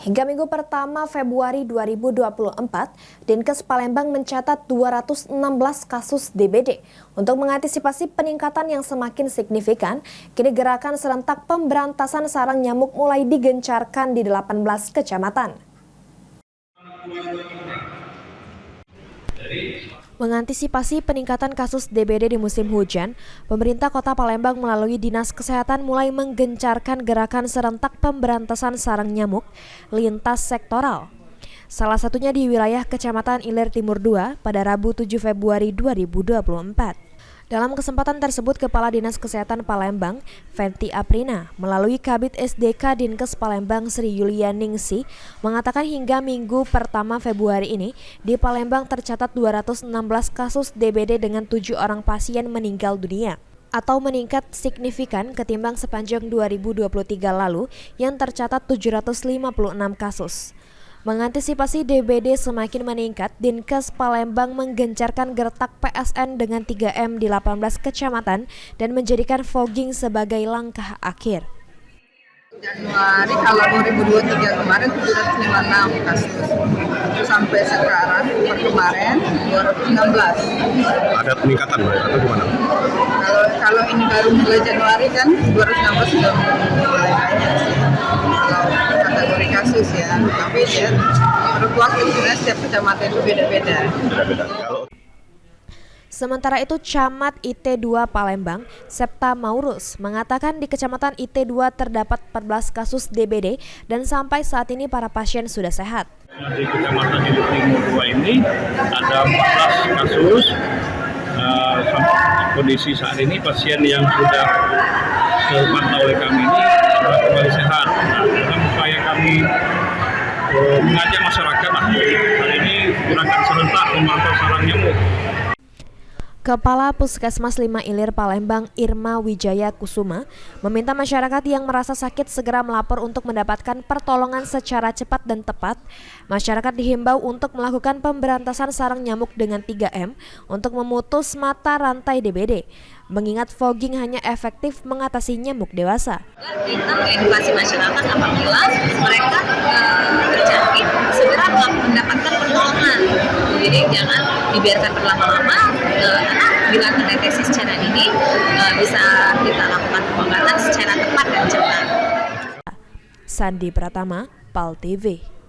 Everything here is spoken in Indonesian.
Hingga minggu pertama Februari 2024, Dinkes Palembang mencatat 216 kasus DBD. Untuk mengantisipasi peningkatan yang semakin signifikan, kini gerakan serentak pemberantasan sarang nyamuk mulai digencarkan di 18 kecamatan. Mengantisipasi peningkatan kasus DBD di musim hujan, pemerintah Kota Palembang melalui Dinas Kesehatan mulai menggencarkan gerakan serentak pemberantasan sarang nyamuk lintas sektoral. Salah satunya di wilayah Kecamatan Ilir Timur 2 pada Rabu 7 Februari 2024. Dalam kesempatan tersebut, Kepala Dinas Kesehatan Palembang, Fenty Aprina, melalui Kabid SDK Dinkes Palembang Sri Yulianingsi, mengatakan hingga minggu pertama Februari ini, di Palembang tercatat 216 kasus DBD dengan 7 orang pasien meninggal dunia, atau meningkat signifikan ketimbang sepanjang 2023 lalu yang tercatat 756 kasus. Mengantisipasi DBD semakin meningkat, Dinkes Palembang menggencarkan gertak PSN dengan 3M di 18 kecamatan dan menjadikan fogging sebagai langkah akhir. Januari kalau 2023 kemarin 756 kasus, sampai sekarang per kemarin 216. Ada peningkatan atau gimana? Kalau ini baru mulai Januari kan 216 sudah mulai banyak sih. Kalau kategori kasus ya, tapi ya berfluktuasi sebenarnya setiap kecamatan itu beda-beda. Sementara itu, Camat IT2 Palembang, Septa Maurus, mengatakan di Kecamatan IT2 terdapat 14 kasus DBD dan sampai saat ini para pasien sudah sehat. Di Kecamatan Ilir Timur 2 ini ada 14 kasus. Kondisi saat ini pasien yang sudah terpantau oleh kami ini sudah kembali sehat. Dalam upaya kami mengajak masyarakat hari ini gerakan serentak memantau sarang nyamuk. Kepala Puskesmas 5 Ilir Palembang, Irma Wijaya Kusuma, meminta masyarakat yang merasa sakit segera melapor untuk mendapatkan pertolongan secara cepat dan tepat. Masyarakat dihimbau untuk melakukan pemberantasan sarang nyamuk dengan 3M untuk memutus mata rantai DBD. Mengingat fogging hanya efektif mengatasi nyamuk dewasa. Kita mengedukasi masyarakat apabila mereka terjangkit, segera mendapatkan pertolongan. Jadi jangan dibiarkan berlama-lama, karena bila terdeteksi secara dini bisa kita lakukan pengobatan secara tepat dan cepat. Sandi Pratama, PAL TV.